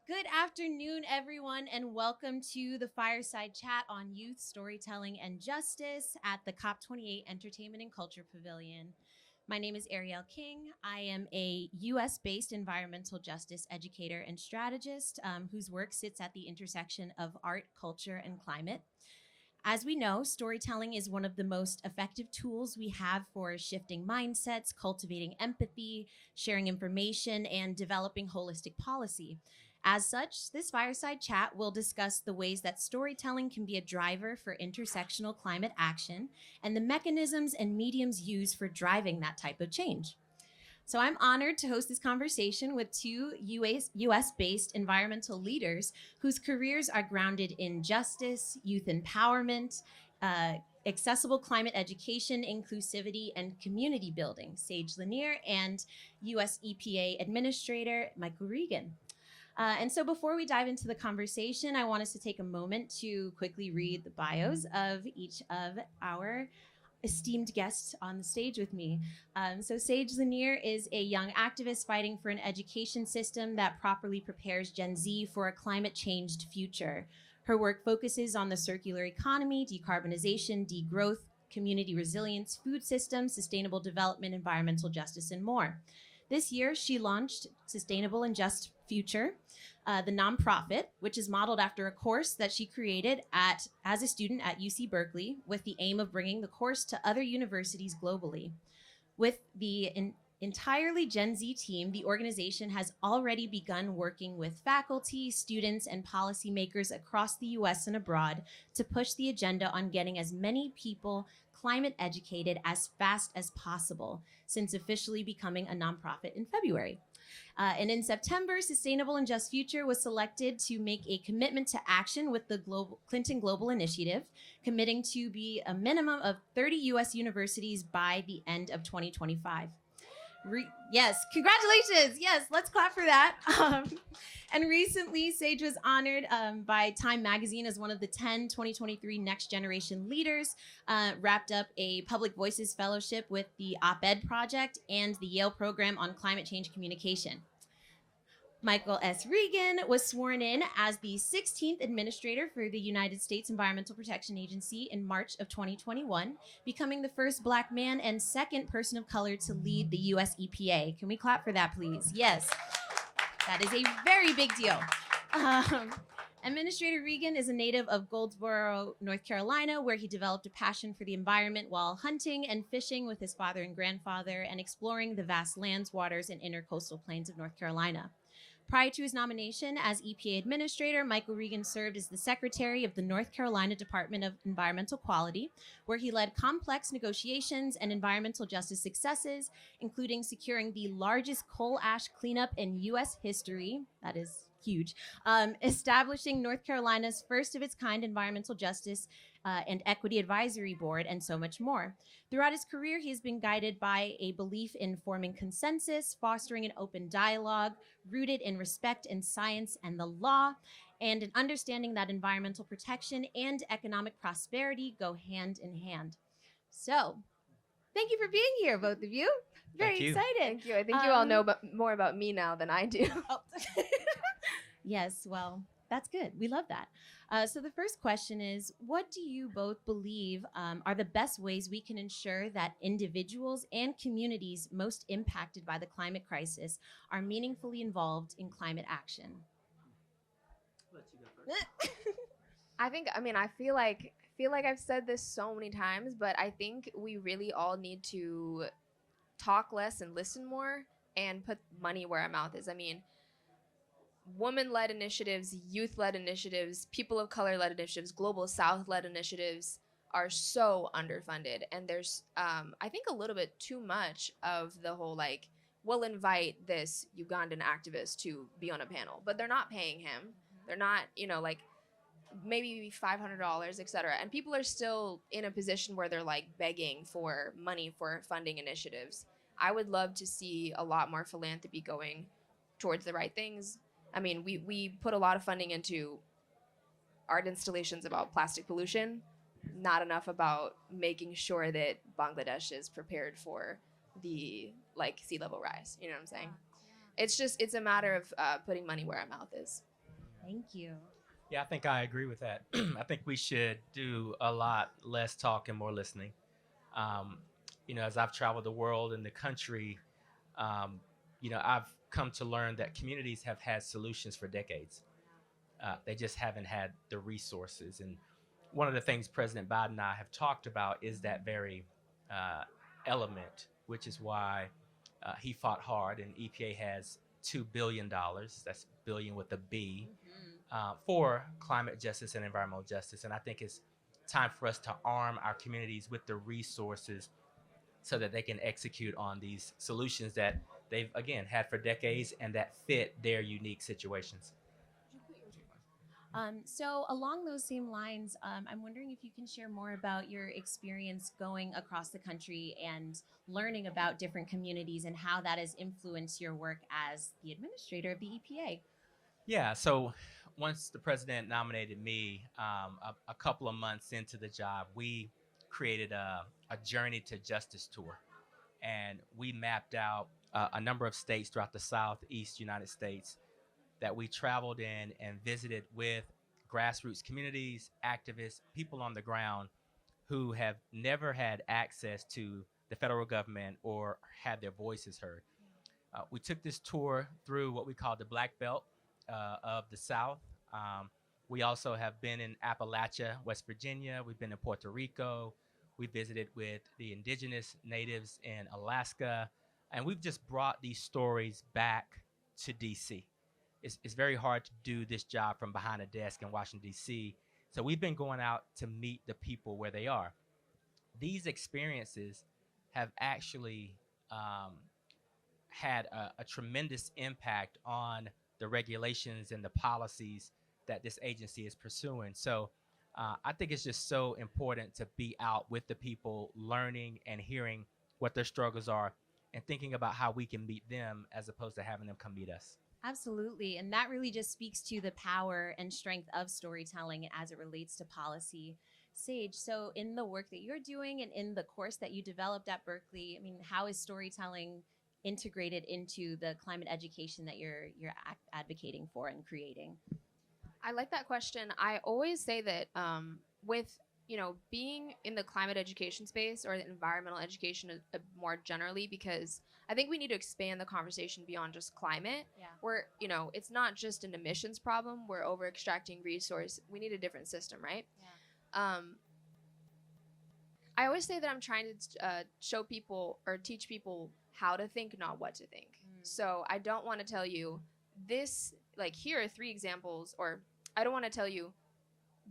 Good afternoon, everyone, and welcome to the Fireside Chat on Youth Storytelling and Justice at the COP28 Entertainment and Culture Pavilion. My name is Ariel King. I am a US based environmental justice educator and strategist whose work sits at the intersection of art, culture, and climate. As we know, storytelling is one of the most effective tools we have for shifting mindsets, cultivating empathy, sharing information, and developing holistic policy. As such, this fireside chat will discuss the ways that storytelling can be a driver for intersectional climate action and the mechanisms and mediums used for driving that type of change. So I'm honored to host this conversation with two US based environmental leaders whose careers are grounded in justice, youth empowerment, accessible climate education, inclusivity, and community building, Sage Lanier and US EPA Administrator Michael Regan. And so before we dive into the conversation, I want us to take a moment to quickly read the bios of each of our esteemed guests on the stage with me. So Sage Lanier is a young activist fighting for an education system that properly prepares Gen Z for a climate-changed future. Her work focuses on the circular economy, decarbonization, degrowth, community resilience, food systems, sustainable development, environmental justice, and more. This year, she launched Sustainable and Just Future, the nonprofit, which is modeled after a course that she created as a student at UC Berkeley with the aim of bringing the course to other universities globally. With the entirely Gen Z team, the organization has already begun working with faculty, students, and policymakers across the US and abroad to push the agenda on getting as many people climate educated as fast as possible, since officially becoming a nonprofit in February. And in September, Sustainable and Just Future was selected to make a commitment to action with the Clinton Global Initiative, committing to be a minimum of 30 US universities by the end of 2025. Yes, congratulations. Yes, let's clap for that. And recently, Sage was honored by Time Magazine as one of the 10 2023 Next Generation Leaders, wrapped up a Public Voices Fellowship with the Op-Ed Project and the Yale Program on Climate Change Communication. Michael S. Regan was sworn in as the 16th administrator for the United States Environmental Protection Agency in March of 2021, becoming the first Black man and second person of color to lead the US EPA. Can we clap for that, please? Yes, that is a very big deal. Administrator Regan is a native of Goldsboro, North Carolina, where he developed a passion for the environment while hunting and fishing with his father and grandfather and exploring the vast lands, waters, and intercoastal plains of North Carolina. Prior to his nomination as EPA Administrator, Michael Regan served as the Secretary of the North Carolina Department of Environmental Quality, where he led complex negotiations and environmental justice successes, including securing the largest coal ash cleanup in U.S. history. That is huge. Establishing North Carolina's first of its kind environmental justice and equity advisory board, and so much more. Throughout his career, he has been guided by a belief in forming consensus, fostering an open dialogue, rooted in respect in science and the law, and an understanding that environmental protection and economic prosperity go hand in hand. So, thank you for being here, both of you. Very excited. Thank you. I think you all know more about me now than I do. Oh. Yes, well, that's good. We love that. So the first question is, what do you both believe are the best ways we can ensure that individuals and communities most impacted by the climate crisis are meaningfully involved in climate action? I feel like I've said this so many times, but I think we really all need to talk less and listen more and put money where our mouth is. I mean, women-led initiatives, youth-led initiatives, people of color-led initiatives, global south-led initiatives are so underfunded. And there's, I think, a little bit too much of the whole, like, we'll invite this Ugandan activist to be on a panel, but they're not paying him. They're not, like, maybe $500, et cetera. And people are still in a position where they're, like, begging for money for funding initiatives. I would love to see a lot more philanthropy going towards the right things. I mean, we put a lot of funding into art installations about plastic pollution, not enough about making sure that Bangladesh is prepared for the sea level rise. You know what I'm saying? It's a matter of putting money where our mouth is. Thank you. Yeah, I think I agree with that. I think we should do a lot less talk and more listening. Um, as I've traveled the world and the country, um, I've come to learn that communities have had solutions for decades. They just haven't had the resources. And one of the things President Biden and I have talked about is that very uh, element, which is why he fought hard, and EPA has $2 billion. That's billion with a B, for climate justice and environmental justice. And I think it's time for us to arm our communities with the resources so that they can execute on these solutions that they've, again, had for decades and that fit their unique situations. So, along those same lines, I'm wondering if you can share more about your experience going across the country and learning about different communities and how that has influenced your work as the administrator of the EPA. Yeah, so once the president nominated me, a couple of months into the job, we created a Journey to Justice tour. And we mapped out a number of states throughout the Southeast United States that we traveled in and visited with grassroots communities, activists, people on the ground who have never had access to the federal government or had their voices heard. We took this tour through what we call the Black Belt of the South. Um, we also have been in Appalachia, West Virginia. We've been in Puerto Rico. We visited with the indigenous natives in Alaska. And we've just brought these stories back to DC. It's very hard to do this job from behind a desk in Washington, D.C. So we've been going out to meet the people where they are. These experiences have actually had a tremendous impact on the regulations and the policies that this agency is pursuing. So I think it's just so important to be out with the people, learning and hearing what their struggles are, and thinking about how we can meet them as opposed to having them come meet us. Absolutely. And that really just speaks to the power and strength of storytelling as it relates to policy. Sage, so in the work that you're doing and in the course that you developed at Berkeley, I mean, how is storytelling integrated into the climate education that you're advocating for and creating? I like that question. I always say that with being in the climate education space or the environmental education more generally, because I think we need to expand the conversation beyond just climate. Yeah. Where it's not just an emissions problem. We're over extracting resource. We need a different system, right? Yeah. I always say that I'm trying to show people or teach people how to think, not what to think. So I don't want to tell you this, like, here are 3 examples, or I don't want to tell you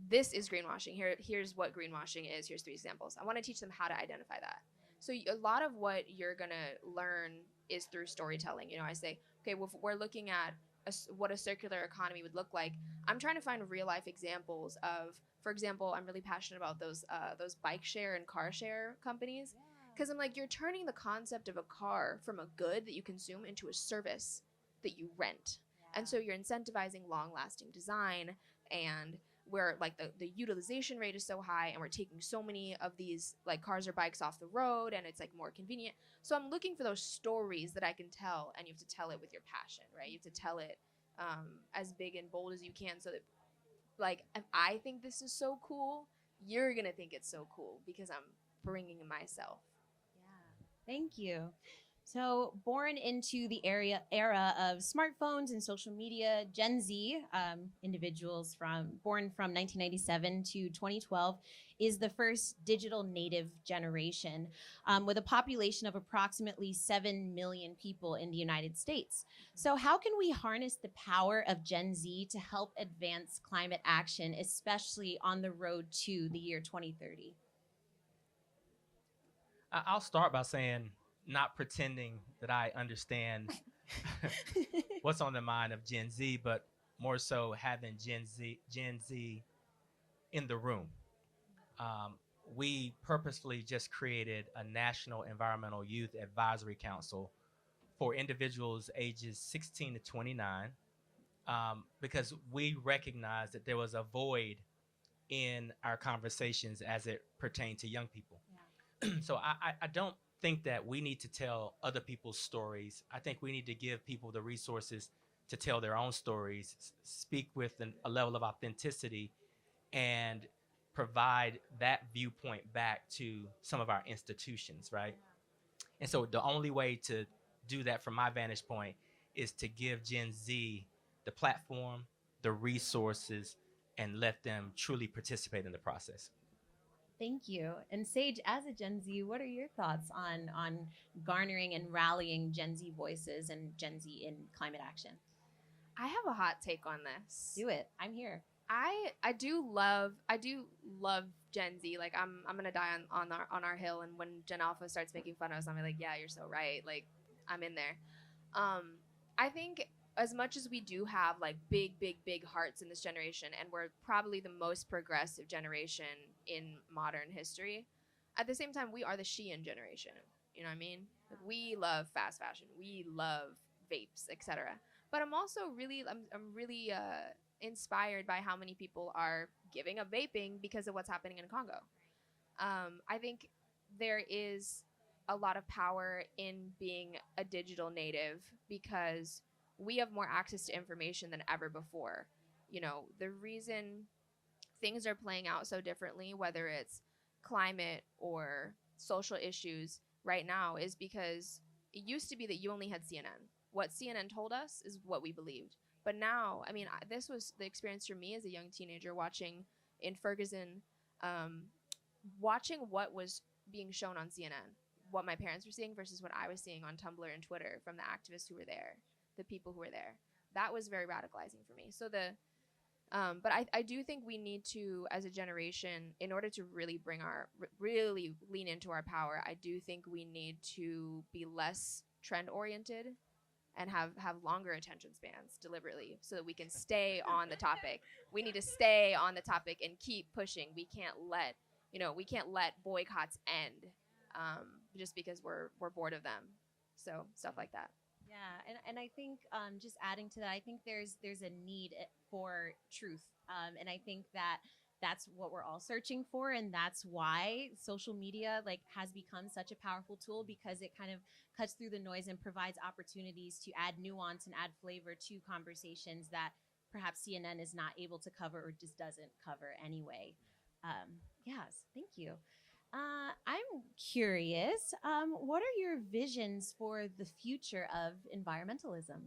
this is greenwashing. Here's what greenwashing is. Here's 3 examples. I want to teach them how to identify that. So a lot of what you're going to learn is through storytelling. I say, okay, well, if we're looking at what a circular economy would look like, I'm trying to find real life examples of, for example, I'm really passionate about those bike share and car share companies, because I'm like, you're turning the concept of a car from a good that you consume into a service that you rent. And so you're incentivizing long lasting design, and where like the utilization rate is so high, and we're taking so many of these like cars or bikes off the road, and it's like more convenient. So I'm looking for those stories that I can tell, and you have to tell it with your passion, right? You have to tell it as big and bold as you can, so that, like, if I think this is so cool, you're gonna think it's so cool because I'm bringing myself. Yeah. Thank you. So, born into the era of smartphones and social media, Gen Z, individuals born from 1997 to 2012, is the first digital native generation, with a population of approximately 7 million people in the United States. So, how can we harness the power of Gen Z to help advance climate action, especially on the road to the year 2030? I'll start by saying, not pretending that I understand what's on the mind of Gen Z, but more so having Gen Z in the room. Um, we purposefully just created a National Environmental Youth Advisory Council for individuals ages 16 to 29, because we recognized that there was a void in our conversations as it pertained to young people. So I don't think that we need to tell other people's stories. I think we need to give people the resources to tell their own stories, speak with a level of authenticity, and provide that viewpoint back to some of our institutions, right? And so the only way to do that from my vantage point is to give Gen Z the platform, the resources, and let them truly participate in the process. Thank you. And Sage, as a Gen Z, what are your thoughts on garnering and rallying Gen Z voices and Gen Z in climate action? I have a hot take on this. Do it. I'm here. I do love Gen Z. Like I'm gonna die on our hill, and when Gen Alpha starts making fun of us, I'm like, yeah, you're so right. Like I'm in there. I think as much as we do have like big hearts in this generation, and we're probably the most progressive generation in modern history, at the same time we are the Shein generation. You know what I mean? Like, we love fast fashion, we love vapes, etc. But I'm also really inspired by how many people are giving up vaping because of what's happening in Congo. I think there is a lot of power in being a digital native because we have more access to information than ever before. You know, the reason things are playing out so differently, whether it's climate or social issues right now, is because it used to be that you only had CNN. What CNN told us is what we believed. But now, I mean, this was the experience for me as a young teenager watching in Ferguson, watching what was being shown on CNN, what my parents were seeing versus what I was seeing on Tumblr and Twitter from the activists who were there, the people who were there. That was very radicalizing for me. So but I do think we need to, as a generation, in order to really really lean into our power, I do think we need to be less trend oriented and have longer attention spans deliberately so that we can stay on the topic. We need to stay on the topic and keep pushing. We can't let boycotts end just because we're bored of them. So stuff like that. Yeah, and I think just adding to that, I think there's a need for truth, and I think that's what we're all searching for, and that's why social media like has become such a powerful tool, because it kind of cuts through the noise and provides opportunities to add nuance and add flavor to conversations that perhaps CNN is not able to cover or just doesn't cover anyway. Yes, thank you. I'm curious, what are your visions for the future of environmentalism?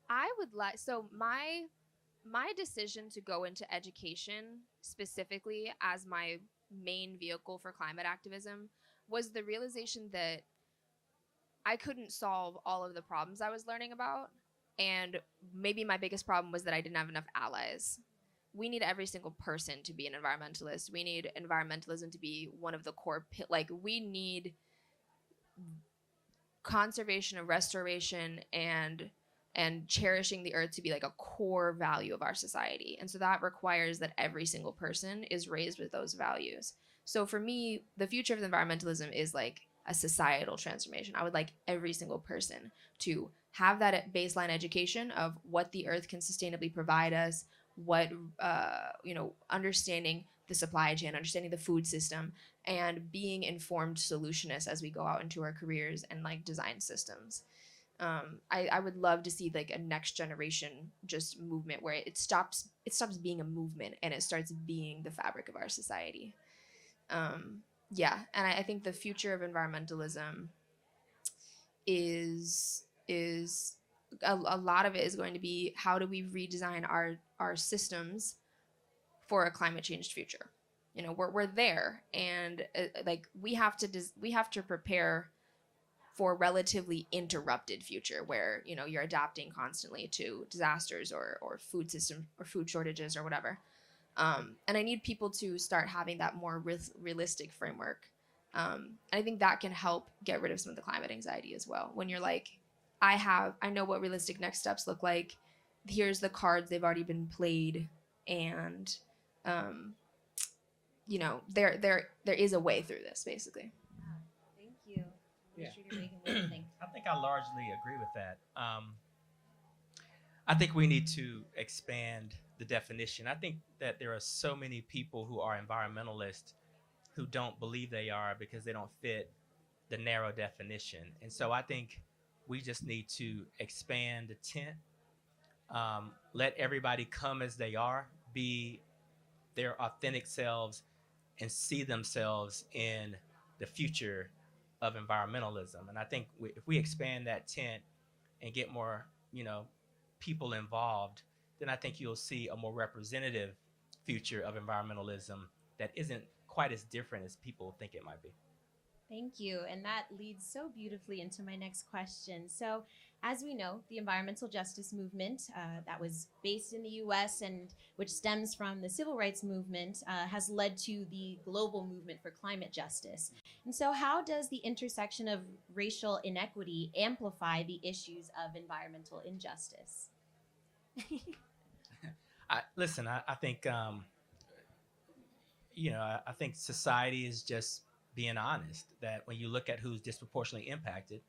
I would like so my decision to go into education specifically as my main vehicle for climate activism was the realization that I couldn't solve all of the problems I was learning about, and maybe my biggest problem was that I didn't have enough allies. We need every single person to be an environmentalist. We need environmentalism to be one of the core like we need conservation and restoration and cherishing the earth to be like a core value of our society. And so that requires that every single person is raised with those values. So for me, the future of environmentalism is like a societal transformation. I would like every single person to have that baseline education of what the earth can sustainably provide us, what understanding the supply chain, understanding the food system, and being informed solutionists as we go out into our careers and like design systems. I would love to see like a next generation just movement where it stops being a movement and it starts being the fabric of our society. Yeah, and I think the future of environmentalism is a lot of it is going to be how do we redesign our systems for a climate changed future. You know, we're there, and like we have to prepare for a relatively interrupted future where you're adapting constantly to disasters or food system or food shortages or whatever. And I need people to start having that more realistic framework. And I think that can help get rid of some of the climate anxiety as well. When you're like, I know what realistic next steps look like. Here's the cards, they've already been played, and there is a way through this, basically. Thank you. Yeah. What do you think? I think I largely agree with that. I think we need to expand the definition. I think that there are so many people who are environmentalists who don't believe they are because they don't fit the narrow definition. And so I think We just need to expand the tent, let everybody come as they are, be their authentic selves, and see themselves in the future of environmentalism. And I think if we expand that tent and get more, people involved, then I think you'll see a more representative future of environmentalism that isn't quite as different as people think it might be. Thank you. And that leads so beautifully into my next question. So, as we know, the environmental justice movement that was based in the US and which stems from the civil rights movement has led to the global movement for climate justice. And so, how does the intersection of racial inequity amplify the issues of environmental injustice? I think I think society is just being honest that when you look at who's disproportionately impacted,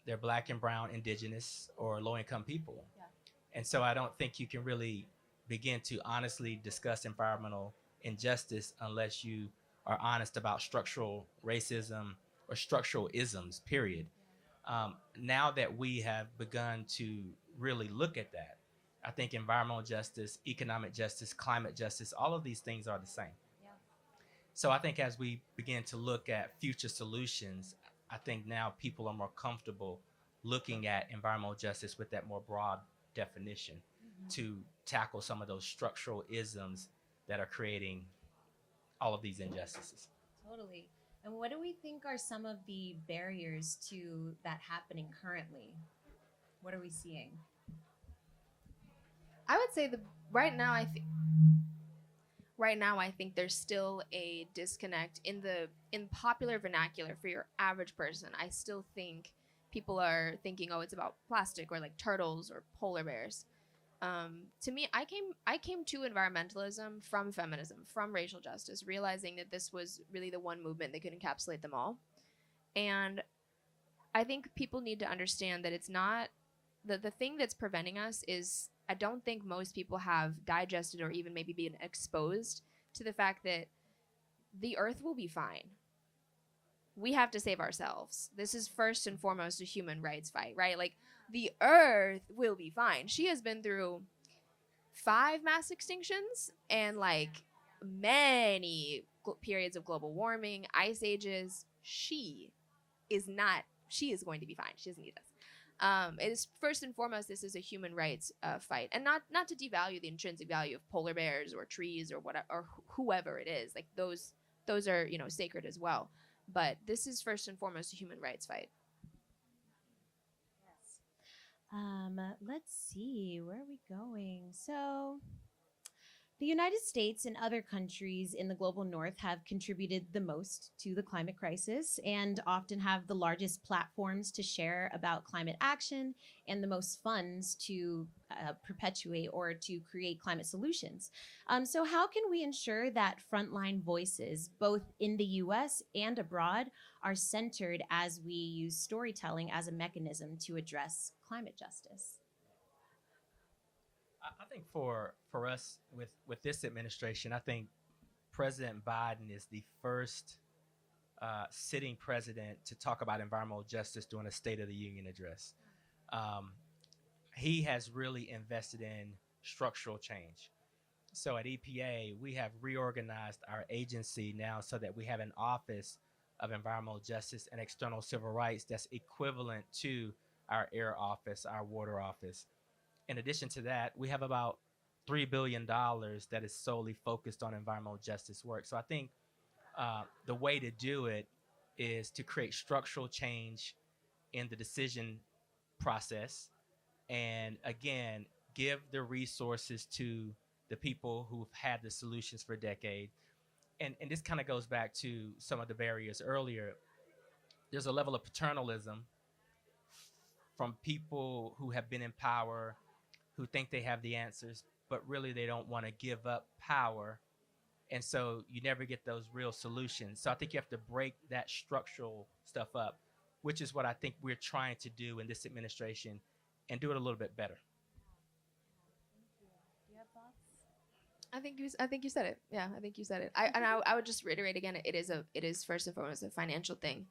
they're Black and brown, indigenous, or low income people. Yeah. And so I don't think you can really begin to honestly discuss environmental injustice unless you are honest about structural racism or structural isms, period. Now that we have begun to really look at that, I think environmental justice, economic justice, climate justice, all of these things are the same. Yeah. So I think as we begin to look at future solutions, I think now people are more comfortable looking at environmental justice with that more broad definition to tackle some of those structural isms that are creating all of these injustices. Totally. And what do we think are some of the barriers to that happening currently? What are we seeing? I would say right now I think there's still a disconnect in popular vernacular for your average person. I still think people are thinking, oh, it's about plastic or like turtles or polar bears. To me, I came to environmentalism from feminism, from racial justice, realizing that this was really the one movement that could encapsulate them all. And I think people need to understand that it's not the thing that's preventing us is I don't think most people have digested or even maybe been exposed to the fact that the earth will be fine. We have to save ourselves. This is first and foremost a human rights fight, right? Like, the earth will be fine. She has been through 5 mass extinctions and like many periods of global warming, ice ages. She is going to be fine. She doesn't need us. It is first and foremost, this is a human rights fight, and not to devalue the intrinsic value of polar bears or trees or whatever or whoever it is. Like those are sacred as well. But this is first and foremost a human rights fight. Yes. Let's see, where are we going? So, the United States and other countries in the global north have contributed the most to the climate crisis and often have the largest platforms to share about climate action and the most funds to perpetuate or to create climate solutions. So, how can we ensure that frontline voices, both in the US and abroad, are centered as we use storytelling as a mechanism to address climate justice? I think for us with this administration, I think President Biden is the first sitting president to talk about environmental justice during a State of the Union address. He has really invested in structural change. So at EPA, we have reorganized our agency now so that we have an Office of Environmental Justice and External Civil Rights that's equivalent to our air office, our water office. In addition to that, we have about $3 billion that is solely focused on environmental justice work. So I think the way to do it is to create structural change in the decision process and, again, give the resources to the people who've had the solutions for decades. And this kind of goes back to some of the barriers earlier. There's a level of paternalism from people who have been in power, who think they have the answers, but really they don't want to give up power. And so you never get those real solutions. So I think you have to break that structural stuff up, which is what I think we're trying to do in this administration and do it a little bit better. Do you have thoughts? I think you said it. Yeah, I think you said it. I would just reiterate again, it is first and foremost a financial thing.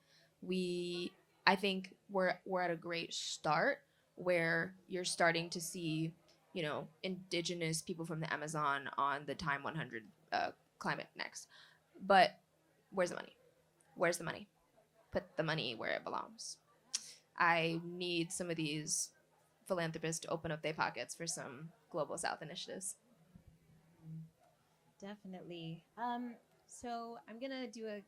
I think we're at a great start where you're starting to see, you know, indigenous people from the Amazon on the Time 100 climate next. But where's the money? Where's the money? Put the money where it belongs. I need some of these philanthropists to open up their pockets for some global South initiatives. Definitely. So I'm gonna do a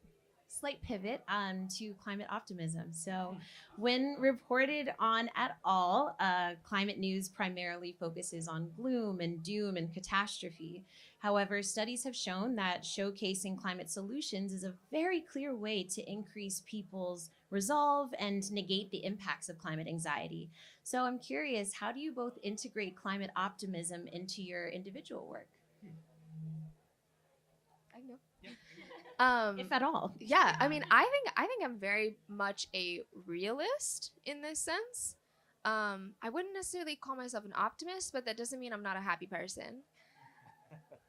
slight pivot to climate optimism. So, when reported on at all, climate news primarily focuses on gloom and doom and catastrophe. However, studies have shown that showcasing climate solutions is a very clear way to increase people's resolve and negate the impacts of climate anxiety. So, I'm curious, how do you both integrate climate optimism into your individual work? I know. If at all. Yeah, I mean, I think I'm very much a realist in this sense. I wouldn't necessarily call myself an optimist, but that doesn't mean I'm not a happy person.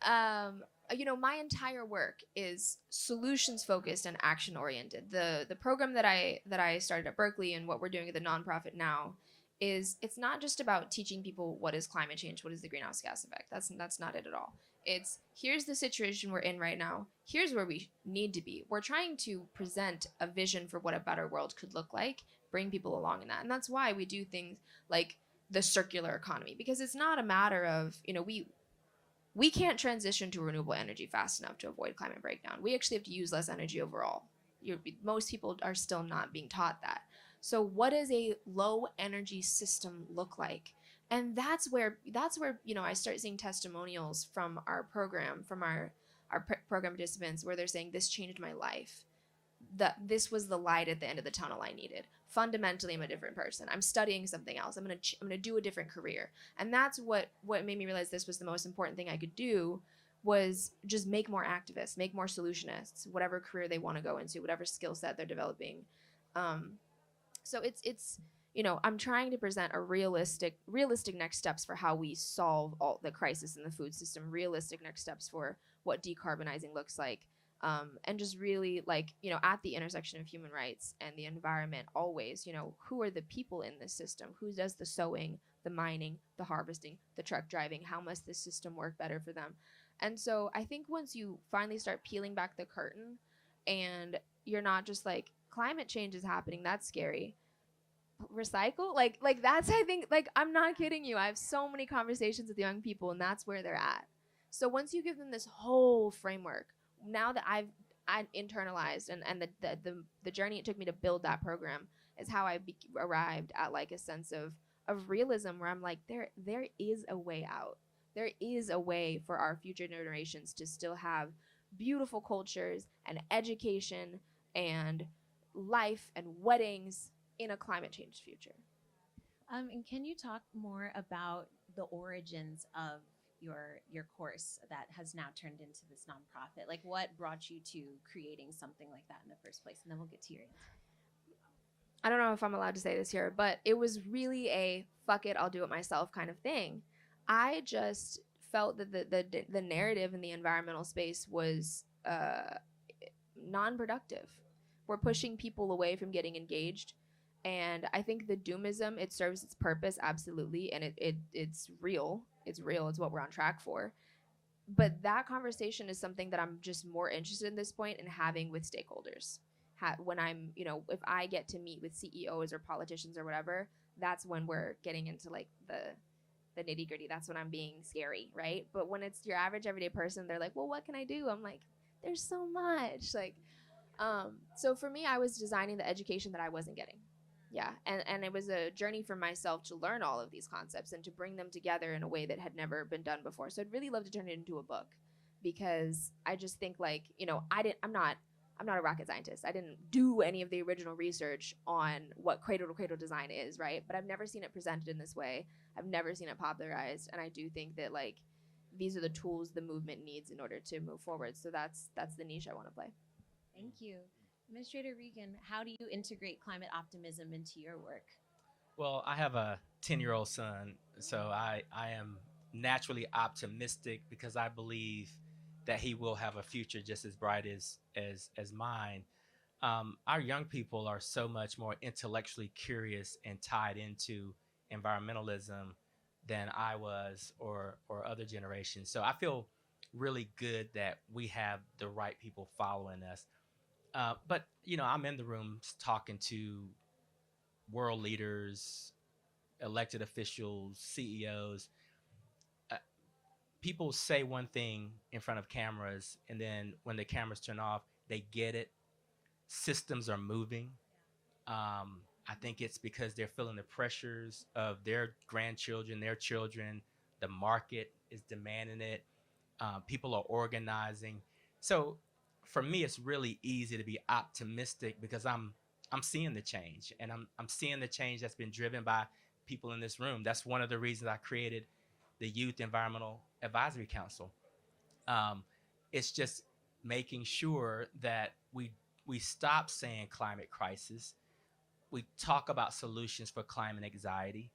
You know, my entire work is solutions focused and action oriented. The program that I started at Berkeley and what we're doing at the nonprofit now is it's not just about teaching people what is climate change, what is the greenhouse gas effect. That's not it at all. It's here's the situation we're in right now. Here's where we need to be. We're trying to present a vision for what a better world could look like, bring people along in that. And that's why we do things like the circular economy, because it's not a matter of, you know, we can't transition to renewable energy fast enough to avoid climate breakdown. We actually have to use less energy overall. Most people are still not being taught that. So what does a low energy system look like? And that's where you know, I start seeing testimonials from our program, from our program participants, where they're saying this changed my life. That this was the light at the end of the tunnel I needed. Fundamentally, I'm a different person. I'm studying something else. I'm gonna do a different career. And that's what made me realize this was the most important thing I could do, was just make more activists, make more solutionists, whatever career they want to go into, whatever skill set they're developing. So it's you know, I'm trying to present a realistic next steps for how we solve all the crisis in the food system, realistic next steps for what decarbonizing looks like, and just really, like, you know, at the intersection of human rights and the environment always, you know, who are the people in this system? Who does the sowing, the mining, the harvesting, the truck driving? How must this system work better for them? And so I think once you finally start peeling back the curtain and you're not just like, climate change is happening, that's scary, recycle, like that's, I think, like, I'm not kidding you, I have so many conversations with young people and that's where they're at. So once you give them this whole framework, now that I've internalized, and the journey it took me to build that program is how I arrived at like a sense of realism, where I'm like, there is a way out. There is a way for our future generations to still have beautiful cultures and education and life and weddings in a climate change future. And can you talk more about the origins of your course that has now turned into this nonprofit? Like, what brought you to creating something like that in the first place? And then we'll get to your answer. I don't know if I'm allowed to say this here, but it was really a fuck it, I'll do it myself kind of thing. I just felt that the narrative in the environmental space was non-productive. We're pushing people away from getting engaged. And I think the doomism, it serves its purpose, absolutely, and it's real. It's real. It's what we're on track for. But that conversation is something that I'm just more interested in this point in having with stakeholders. When I'm, you know, if I get to meet with CEOs or politicians or whatever, that's when we're getting into like the nitty gritty. That's when I'm being scary, right? But when it's your average everyday person, they're like, well, what can I do? I'm like, there's so much. Like, so for me, I was designing the education that I wasn't getting. Yeah, and it was a journey for myself to learn all of these concepts and to bring them together in a way that had never been done before. So I'd really love to turn it into a book, because I just think, like, you know, I'm not a rocket scientist. I didn't do any of the original research on what cradle to cradle design is, right? But I've never seen it presented in this way. I've never seen it popularized, and I do think that, like, these are the tools the movement needs in order to move forward. So that's the niche I want to play. Thank you. Administrator Regan, how do you integrate climate optimism into your work? Well, I have a 10-year-old son, so I am naturally optimistic because I believe that he will have a future just as bright as mine. Our young people are so much more intellectually curious and tied into environmentalism than I was or other generations. So I feel really good that we have the right people following us. But I'm in the rooms talking to world leaders, elected officials, CEOs. Uh, People say one thing in front of cameras, and then when the cameras turn off, they get it. Systems are moving. I think it's because they're feeling the pressures of their grandchildren, their children. The market is demanding it. People are organizing. So for me, it's really easy to be optimistic because I'm seeing the change, and I'm seeing the change that's been driven by people in this room. That's one of the reasons I created the Youth Environmental Advisory Council. Um, it's just making sure that we stop saying climate crisis. We talk about solutions for climate anxiety,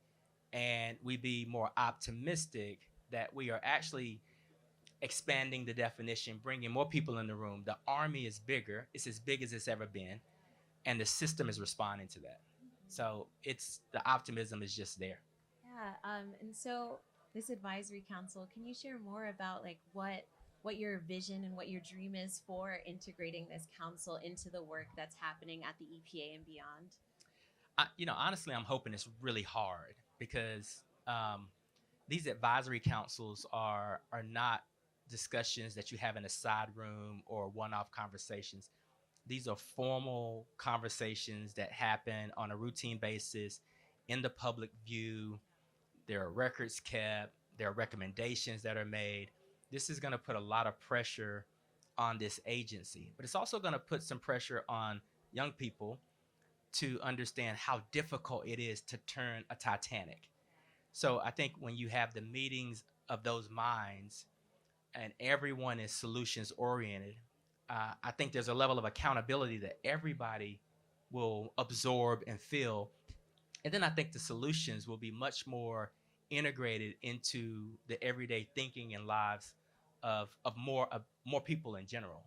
and we be more optimistic that we are actually expanding the definition, bringing more people in the room. The army is bigger; it's as big as it's ever been, and the system is responding to that. So it's the optimism is just there. Yeah. And so this advisory council, can you share more about like what your vision and what your dream is for integrating this council into the work that's happening at the EPA and beyond? Honestly, I'm hoping it's really hard because these advisory councils are not discussions that you have in a side room or one-off conversations. These are formal conversations that happen on a routine basis in the public view. There are records kept, there are recommendations that are made. This is going to put a lot of pressure on this agency, but it's also going to put some pressure on young people to understand how difficult it is to turn a Titanic. So I think when you have the meetings of those minds and everyone is solutions oriented, I think there's a level of accountability that everybody will absorb and feel. And then I think the solutions will be much more integrated into the everyday thinking and lives of more people in general.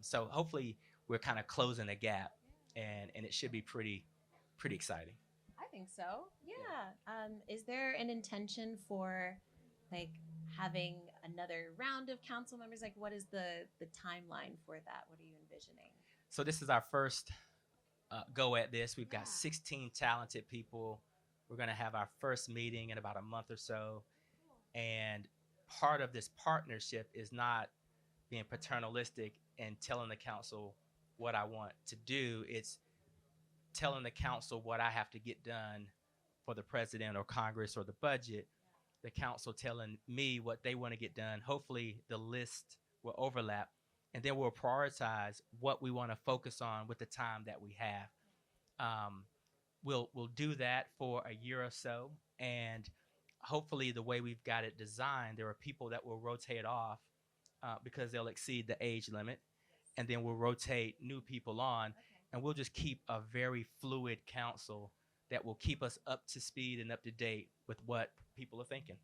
So hopefully we're kind of closing the gap, and it should be pretty exciting. I think so. Yeah. Is there an intention for like having another round of council members? Like, what is the timeline for that? What are you envisioning? So this is our first go at this. We've got Yeah. 16 talented people. We're going to have our first meeting in about a month or so. And part of this partnership is not being paternalistic and telling the council what I want to do. It's telling the council what I have to get done for the president or Congress or the budget. The council telling me what they want to get done. Hopefully, the list will overlap, and then we'll prioritize what we want to focus on with the time that we have. Um, we'll do that for a year or so, and hopefully, the way we've got it designed, there are people that will rotate off because they'll exceed the age limit, and then we'll rotate new people on, and we'll just keep a very fluid council that will keep us up to speed and up to date with what people are thinking.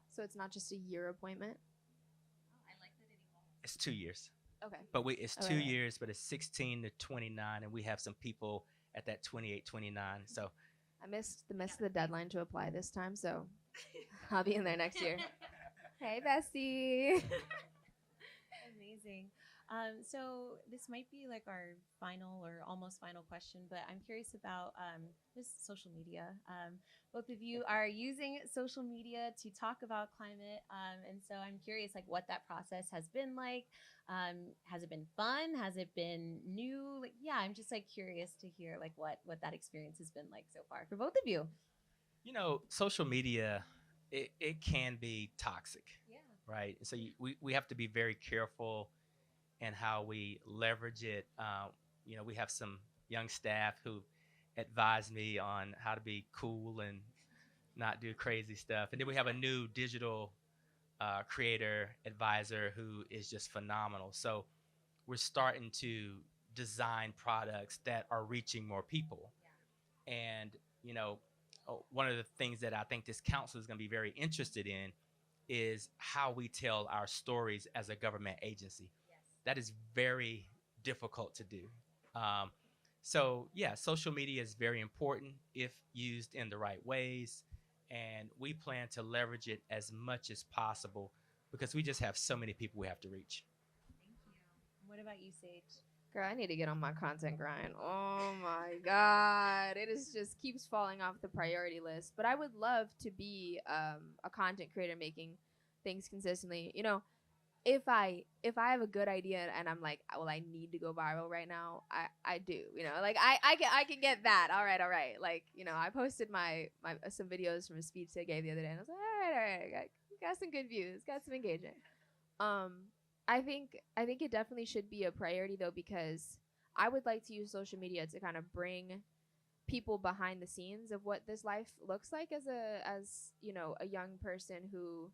So it's not just a year appointment. It's 2 years. Okay. But it's Oh, two right. years, but it's 16 to 29, and we have some people at that 28, 29. So I missed the deadline to apply this time, so I'll be in there next year. Hey, Bessie. Amazing. So this might be like our final or almost final question, but I'm curious about just social media. Both of you are using social media to talk about climate, and so I'm curious, like, what that process has been like. Has it been fun? Has it been new? Like, yeah, I'm just like curious to hear like what that experience has been like so far for both of you. social media, it can be toxic, Yeah. right? So we have to be very careful in how we leverage it. We have some young staff who advise me on how to be cool and not do crazy stuff. And then we have a new digital creator advisor who is just phenomenal. So we're starting to design products that are reaching more people. And, one of the things that I think this council is going to be very interested in is how we tell our stories as a government agency. That is very difficult to do. Um, so yeah, social media is very important if used in the right ways, and we plan to leverage it as much as possible because we just have so many people we have to reach. Thank you. What about you, Sage? Girl, I need to get on my content grind. Oh my god, it is just keeps falling off the priority list. But I would love to be a content creator making things consistently. You know, if I have a good idea and I'm like, well, I need to go viral right now, I do. You know, like I can get that. All right. Like, you know, I posted my some videos from a speech I gave the other day, and I was like, all right, got some good views, got some engagement. Um, I think it definitely should be a priority though, because I would like to use social media to kind of bring people behind the scenes of what this life looks like as you know, a young person who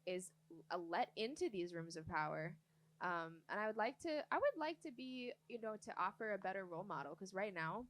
is let into these rooms of power. And I would like to be, you know, to offer a better role model, because right now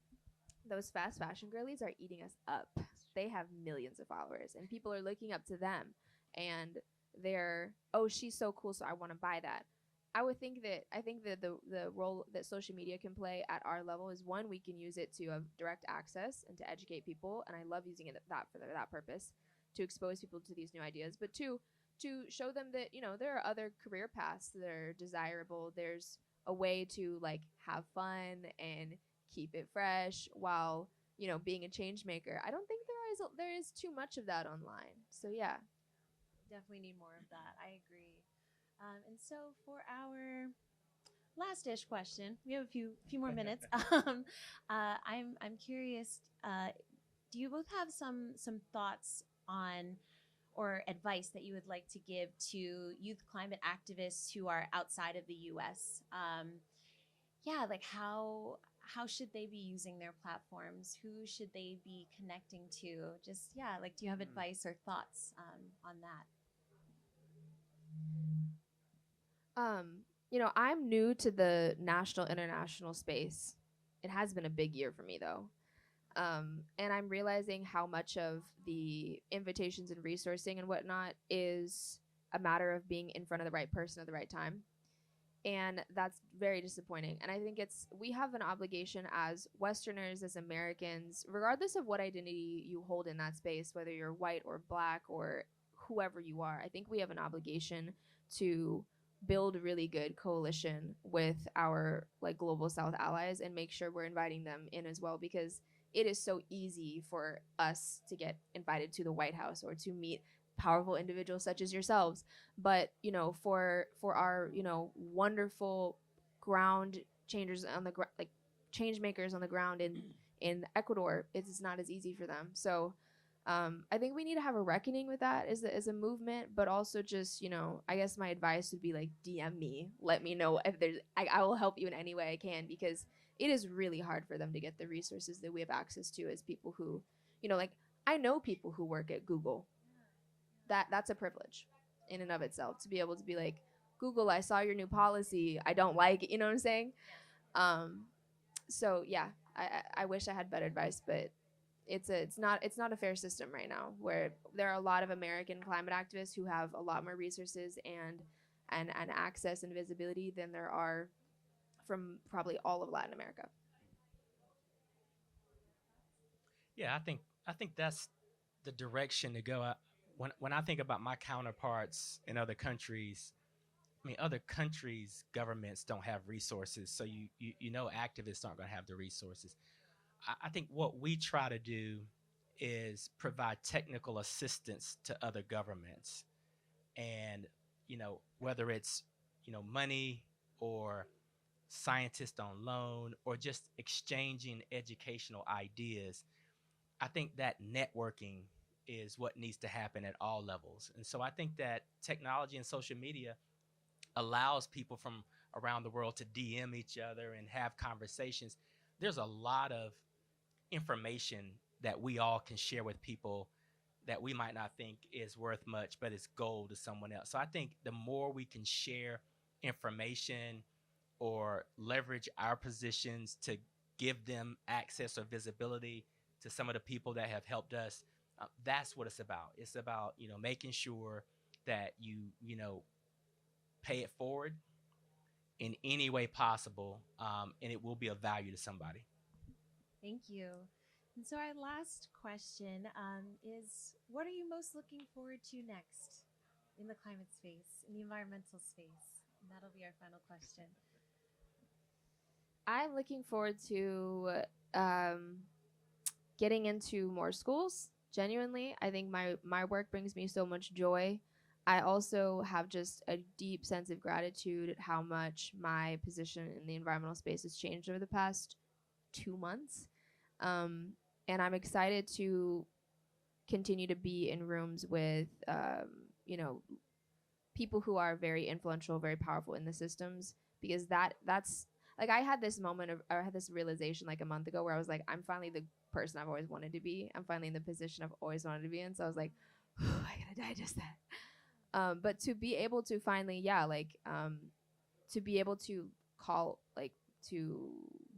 those fast fashion girlies are eating us up. They have millions of followers and people are looking up to them, and they're, oh, she's so cool, so I want to buy that. I think that the role that social media can play at our level is, one, we can use it to have direct access and to educate people, and I love using it that for that purpose, to expose people to these new ideas. But two, to show them that, you know, there are other career paths that are desirable. There's a way to like have fun and keep it fresh while, you know, being a change maker. I don't think there is too much of that online. So yeah. Definitely need more of that. I agree. And so for our last ish question, we have a few more minutes. I'm curious. Do you both have some thoughts on or advice that you would like to give to youth climate activists who are outside of the U.S.? Yeah, like how should they be using their platforms? Who should they be connecting to? Just yeah, like do you have advice or thoughts on that? You know, I'm new to the national international space. It has been a big year for me though. And I'm realizing how much of the invitations and resourcing and whatnot is a matter of being in front of the right person at the right time. And that's very disappointing. And I think we have an obligation as Westerners, as Americans, regardless of what identity you hold in that space, whether you're white or black or whoever you are. I think we have an obligation to build a really good coalition with our like global South allies and make sure we're inviting them in as well, because it is so easy for us to get invited to the White House or to meet powerful individuals such as yourselves. But you know, for our, you know, wonderful ground changers on the like change makers on the ground in Ecuador, it's not as easy for them. So I think we need to have a reckoning with that as a movement, but also just, you know, I guess my advice would be like, DM me, let me know if there's, I will help you in any way I can, because it is really hard for them to get the resources that we have access to as people who, you know, like I know people who work at Google. That's a privilege in and of itself, to be able to be like, Google, I saw your new policy, I don't like it, you know what I'm saying? Um, so yeah, I wish I had better advice, but it's not a fair system right now, where there are a lot of American climate activists who have a lot more resources and access and visibility than there are from probably all of Latin America. Yeah, I think that's the direction to go. When I think about my counterparts in other countries, I mean, other countries' governments don't have resources, so you know activists aren't going to have the resources. I think what we try to do is provide technical assistance to other governments, and whether it's money or scientists on loan or just exchanging educational ideas. I think that networking is what needs to happen at all levels. And so I think that technology and social media allows people from around the world to DM each other and have conversations. There's a lot of information that we all can share with people that we might not think is worth much, but it's gold to someone else. So I think the more we can share information or leverage our positions to give them access or visibility to some of the people that have helped us, that's what it's about. It's about making sure that you pay it forward, in any way possible, and it will be of value to somebody. Thank you. And so, our last question is, what are you most looking forward to next in the climate space, in the environmental space? And that'll be our final question. I'm looking forward to um, getting into more schools. Genuinely, I think my work brings me so much joy. I also have just a deep sense of gratitude at how much my position in the environmental space has changed over the past 2 months. Um, and I'm excited to continue to be in rooms with, you know, people who are very influential, very powerful in the systems, because that's like I had this moment of I had this realization like a month ago where I was like, I'm finally the person I've always wanted to be. I'm finally in the position I've always wanted to be in. So I was like, I gotta digest that. But to be able to finally, yeah, to be able to call like to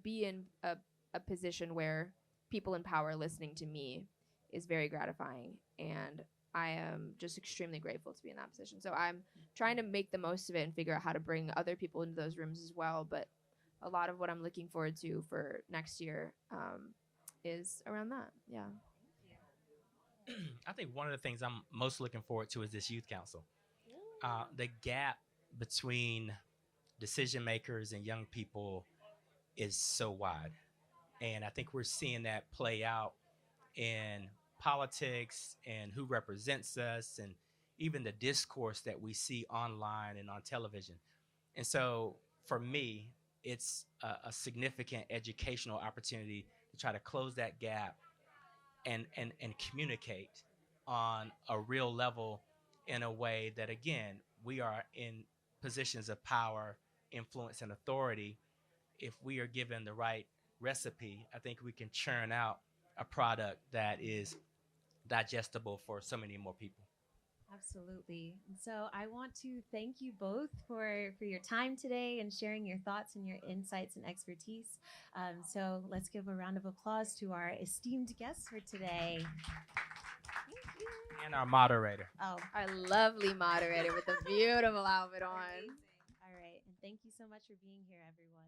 be in a position where people in power are listening to me is very gratifying, and I am just extremely grateful to be in that position. So I'm trying to make the most of it and figure out how to bring other people into those rooms as well. But a lot of what I'm looking forward to for next year is around that. Yeah. I think one of the things I'm most looking forward to is this youth council. The gap between decision makers and young people is so wide. And I think we're seeing that play out in politics and who represents us and even the discourse that we see online and on television. And so for me, it's a significant educational opportunity to try to close that gap and communicate on a real level in a way that, again, we are in positions of power, influence, and authority. If we are given the right recipe, I think we can churn out a product that is digestible for so many more people. Absolutely. And so I want to thank you both for your time today and sharing your thoughts and your insights and expertise. So let's give a round of applause to our esteemed guests for today. Thank you. And our moderator. Oh, Our lovely moderator with a beautiful outfit on. amazing. All right. And thank you so much for being here, everyone.